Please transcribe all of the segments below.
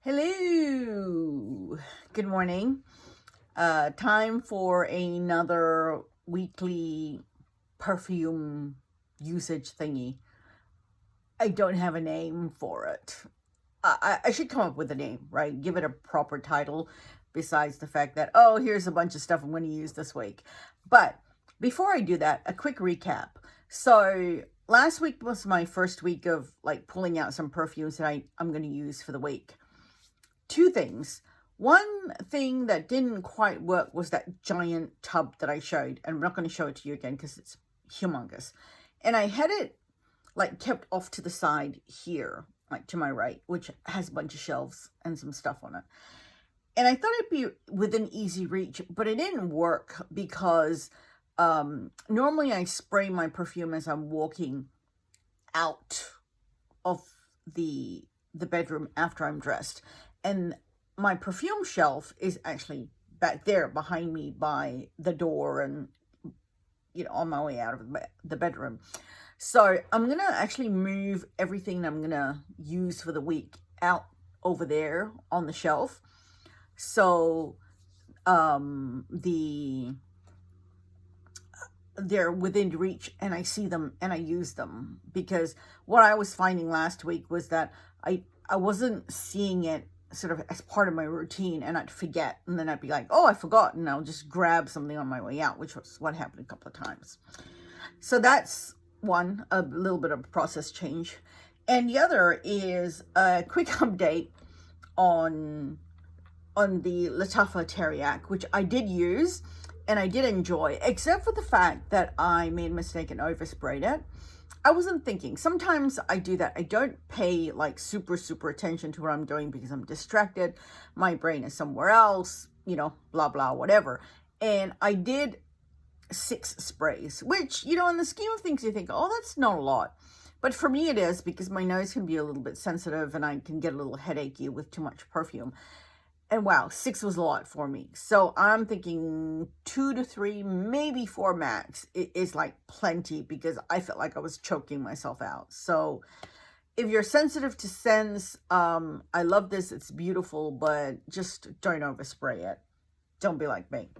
Hello, good morning. Time for another weekly perfume usage thingy. I don't have a name for it. I should come up with a name, right? Give it a proper title besides the fact that, oh, here's a bunch of stuff I'm going to use this week. But before I do that, a quick recap. So last week was my first week of like pulling out some perfumes that I'm going to use for the week. Two things. One thing that didn't quite work was that giant tub that I showed. And I'm not going to show it to you again because it's humongous. And I had it like kept off to the side here, like to my right, which has a bunch of shelves and some stuff on it. And I thought it'd be within easy reach, but it didn't work because normally I spray my perfume as I'm walking out of the bedroom after I'm dressed. And my perfume shelf is actually back there behind me by the door and, on my way out of the bedroom. So I'm going to actually move everything that I'm going to use for the week out over there on the shelf. So they're within reach and I see them and I use them. Because what I was finding last week was that I wasn't seeing it sort of as part of my routine, and I'd forget, and then I'd be like, oh, I forgot, and I'll just grab something on my way out, which was what happened a couple of times. So that's one, a little bit of a process change. And the other is a quick update on the Tahaa Teriyaki, which I did use and I did enjoy, except for the fact that I made a mistake and oversprayed it. I wasn't thinking. Sometimes I do that. I don't pay like super attention to what I'm doing because I'm distracted. My brain is somewhere else, blah, blah, whatever. And I did 6 sprays, which, in the scheme of things, you think, oh, that's not a lot. But for me, it is, because my nose can be a little bit sensitive and I can get a little headachy with too much perfume. And wow, 6 was a lot for me. So I'm thinking 2 to 3, maybe 4 max is like plenty, because I felt like I was choking myself out. So if you're sensitive to scents, I love this. It's beautiful, but just don't overspray it. Don't be like me.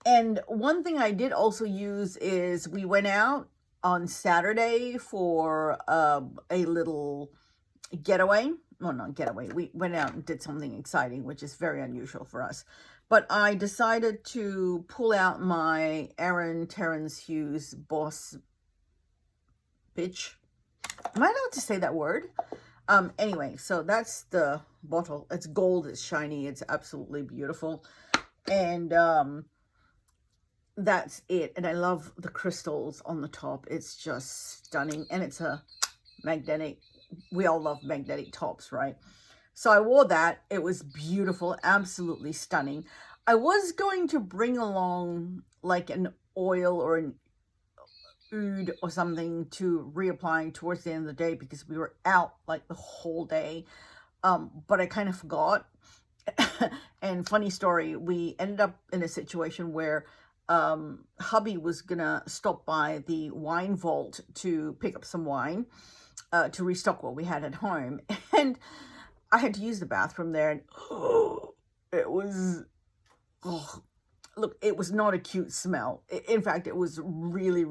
And one thing I did also use is we went out on Saturday for a little getaway. Well, not getaway. We went out and did something exciting, which is very unusual for us. But I decided to pull out my Aaron Terrence Hughes Boss Bitch. Am I allowed to say that word? Anyway, so that's the bottle. It's gold. It's shiny. It's absolutely beautiful. And that's it. And I love the crystals on the top. It's just stunning. And it's a magnetic. We all love magnetic tops, right? So I wore that. It was beautiful, absolutely stunning. I was going to bring along like an oil or an oud or something to reapply towards the end of the day, because we were out like the whole day. But I kind of forgot. And funny story, we ended up in a situation where hubby was gonna stop by the wine vault to pick up some wine. To restock what we had at home, and I had to use the bathroom there, and it was, look, it was not a cute smell. In fact, it was really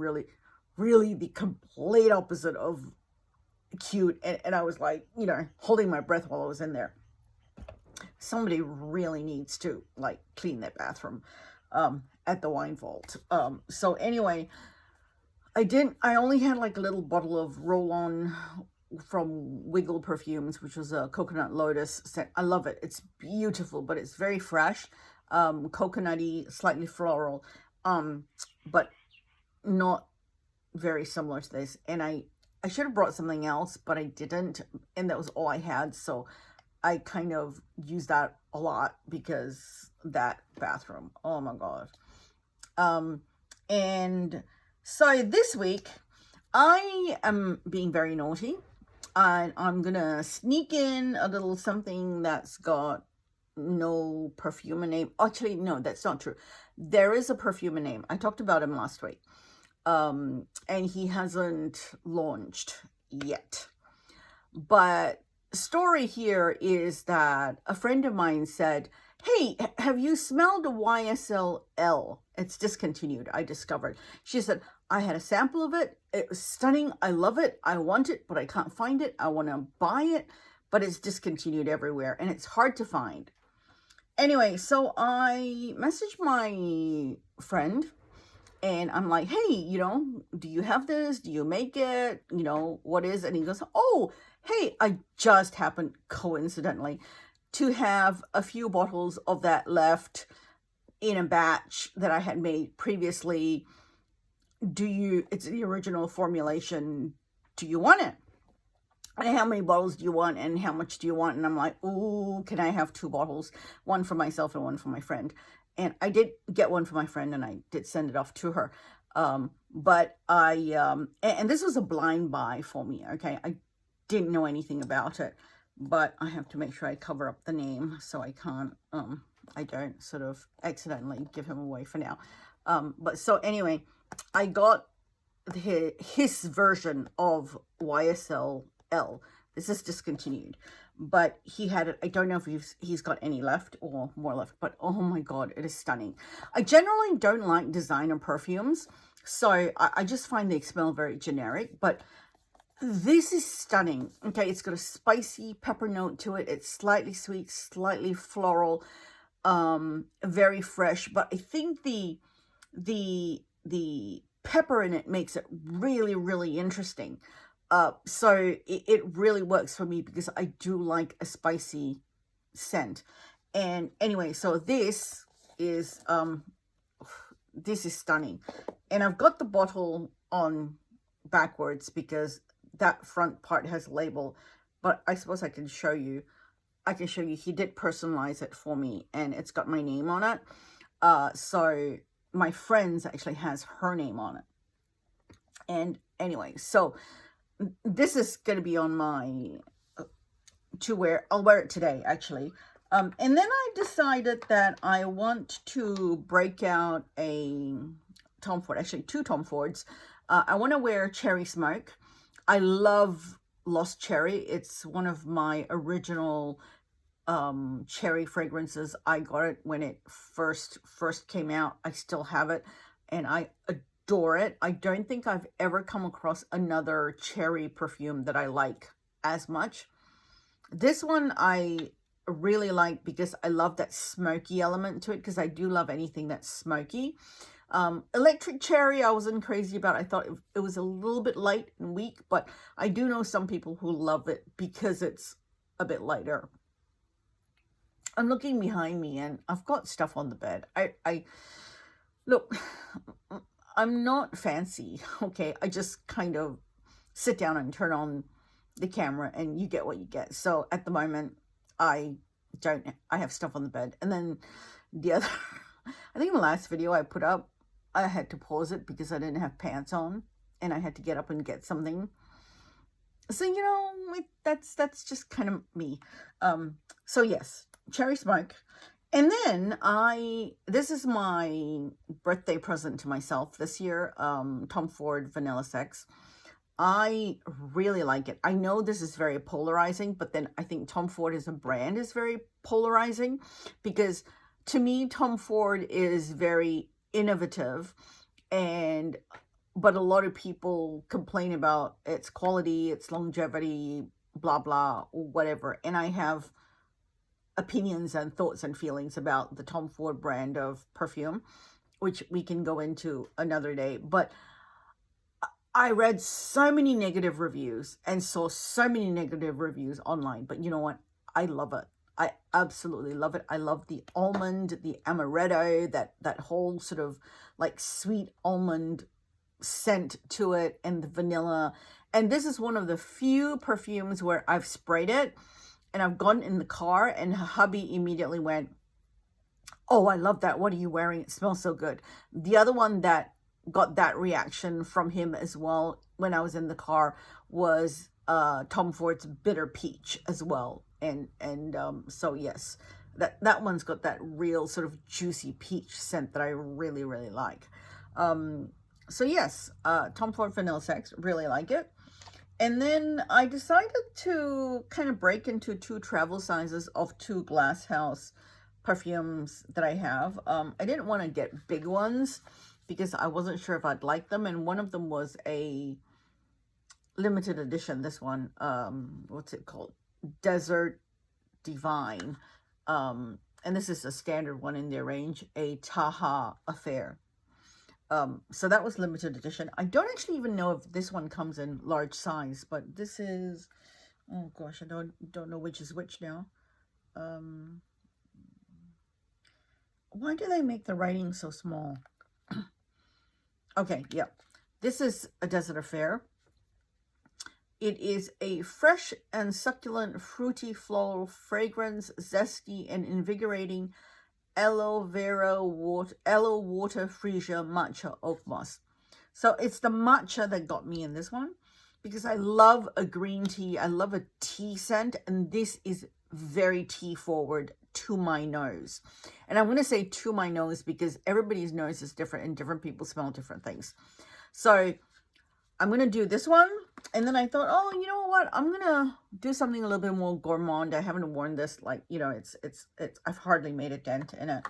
the complete opposite of cute, and I was like, holding my breath while I was in there. Somebody really needs to like clean that bathroom at the wine vault. So anyway, I only had like a little bottle of roll-on from Wiggle Perfumes, which was a coconut lotus scent. I love it. It's beautiful, but it's very fresh, coconutty, slightly floral, but not very similar to this. And I should have brought something else, but I didn't, and that was all I had. So I kind of used that a lot because that bathroom, oh my God. And so this week, I am being very naughty, and I'm going to sneak in a little something that's got no perfume name. Actually, no, that's not true. There is a perfume name. I talked about him last week, and he hasn't launched yet. But story here is that a friend of mine said, hey, have you smelled a YSL L? It's discontinued, I discovered. She said, I had a sample of it. It was stunning. I love it. I want it, but I can't find it. I want to buy it, but it's discontinued everywhere and it's hard to find. Anyway, so I messaged my friend and I'm like, hey, you know, do you have this? Do you make it? You know, what is it? And he goes, oh, hey, I just happened coincidentally to have a few bottles of that left in a batch that I had made previously. It's the original formulation. Do you want it? And how many bottles do you want? And how much do you want? And I'm like, ooh, can I have 2 bottles? One for myself and one for my friend. And I did get one for my friend and I did send it off to her. But and this was a blind buy for me. Okay. I didn't know anything about it, but I have to make sure I cover up the name so I can't, I don't sort of accidentally give him away for now. But so anyway, I got his version of YSL L. This is discontinued, but he had it. I don't know if he's got any left or more left, but oh my God, it is stunning. I generally don't like designer perfumes, so I just find they smell very generic, but this is stunning. Okay, it's got a spicy pepper note to it. It's slightly sweet, slightly floral, very fresh, but I think the pepper in it makes it really, really interesting. So it really works for me because I do like a spicy scent. And anyway, so this is stunning. And I've got the bottle on backwards because that front part has a label, but I suppose I can show you. He did personalize it for me and it's got my name on it. So my friend's actually has her name on it. And anyway, so this is going to be on my I'll wear it today actually. And then I decided that I want to break out a Tom Ford, actually 2 Tom Fords. I want to wear Cherry Smoke. I love Lost Cherry. It's one of my original cherry fragrances. I got it when it first came out. I still have it and I adore it. I don't think I've ever come across another cherry perfume that I like as much. This one I really like because I love that smoky element to it, because I do love anything that's smoky. Electric Cherry I wasn't crazy about. I thought it was a little bit light and weak, but I do know some people who love it because it's a bit lighter. I'm looking behind me and I've got stuff on the bed. I look, I'm not fancy, okay? I just kind of sit down and turn on the camera and you get what you get. So at the moment, I have stuff on the bed. And then the other, I think in the last video I put up, I had to pause it because I didn't have pants on and I had to get up and get something. So, you know, that's just kind of me. So yes, Cherry Smoke. And then this is my birthday present to myself this year, Tom Ford Vanilla S3x. I really like it. I know this is very polarizing, but then I think Tom Ford as a brand is very polarizing because to me, Tom Ford is very innovative, but a lot of people complain about its quality, its longevity, blah, blah, whatever. And I have opinions and thoughts and feelings about the Tom Ford brand of perfume, which we can go into another day. But I read so many negative reviews and saw so many negative reviews online. But you know what? I love it. I absolutely love it. I love the almond, the amaretto, that whole sort of like sweet almond scent to it, and the vanilla. And this is one of the few perfumes where I've sprayed it and I've gone in the car and hubby immediately went, oh, I love that. What are you wearing? It smells so good. The other one that got that reaction from him as well when I was in the car was Tom Ford's Bitter Peach as well. And so yes, that one's got that real sort of juicy peach scent that I really, really like. So yes, Tom Ford Vanilla S3x, really like it. And then I decided to kind of break into 2 travel sizes of 2 Glasshouse perfumes that I have. I didn't want to get big ones because I wasn't sure if I'd like them. And one of them was a limited edition. This one, what's it called? Desert Divine. And this is a standard one in their range, a Tahaa Affair. So that was limited edition. I don't actually even know if this one comes in large size, but this is, oh gosh, I don't know which is which now. Why do they make the writing so small? Okay, yeah. This is a Desert Affair. It is a fresh and succulent, fruity, floral fragrance, zesty and invigorating aloe water freesia matcha oak moss. So it's the matcha that got me in this one because I love a green tea. I love a tea scent, and this is very tea forward to my nose. And I'm going to say to my nose because everybody's nose is different and different people smell different things. So I'm going to do this one. And then I thought, oh, you know what? I'm going to do something a little bit more gourmand. I haven't worn this, like, you know, I've hardly made a dent in it.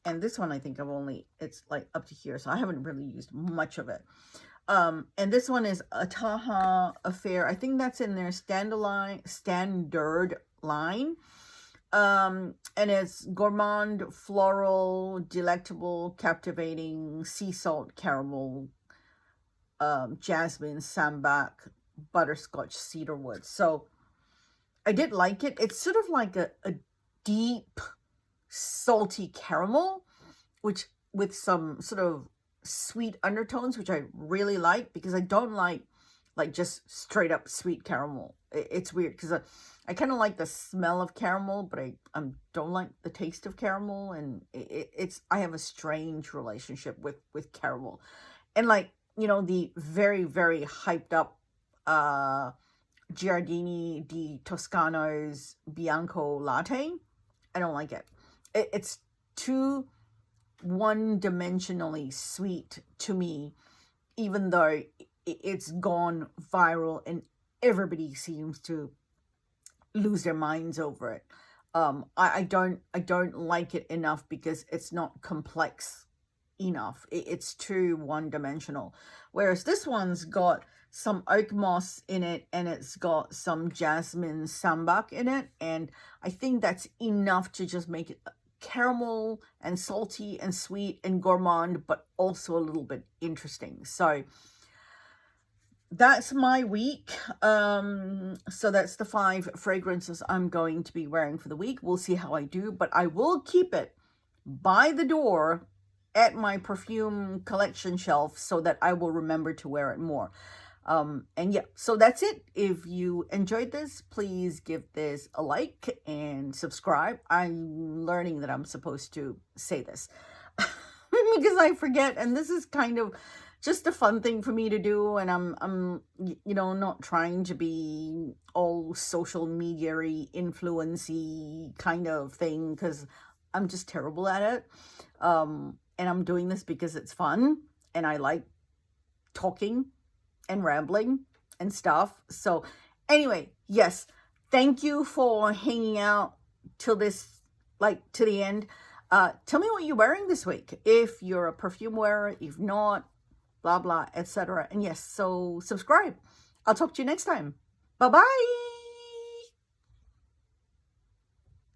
And this one, I think it's like up to here. So I haven't really used much of it. And this one is a Tahaa Affair. I think that's in their standard line. And it's gourmand, floral, delectable, captivating, sea salt, caramel, jasmine, sambac, butterscotch, cedarwood. So I did like it. It's sort of like a deep, salty caramel, which with some sort of sweet undertones, which I really like because I don't like just straight up sweet caramel. It's weird because I kind of like the smell of caramel, but I don't like the taste of caramel, and I have a strange relationship with caramel, and like, you know, the very, very hyped up Giardini di Toscano's Bianco latte. I don't like it. It's too one-dimensionally sweet to me, even though it's gone viral and everybody seems to lose their minds over it. I don't like it enough because it's not complex enough. It's too one-dimensional, whereas this one's got some oak moss in it and it's got some jasmine sambac in it, and I think that's enough to just make it caramel and salty and sweet and gourmand, but also a little bit interesting. So that's my week. So that's the 5 fragrances I'm going to be wearing for the week. We'll see how I do, but I will keep it by the door at my perfume collection shelf so that I will remember to wear it more. And yeah, so that's it. If you enjoyed this, please give this a like and subscribe. I'm learning that I'm supposed to say this because I forget, and this is kind of just a fun thing for me to do, and I'm you know, not trying to be all social media-y, influence-y kind of thing, because I'm just terrible at it. And I'm doing this because it's fun and I like talking and rambling and stuff. So anyway, yes, thank you for hanging out till this, like, to the end. Tell me what you're wearing this week, if you're a perfume wearer, if not, blah blah, etc. And yes, so subscribe. I'll talk to you next time. Bye bye.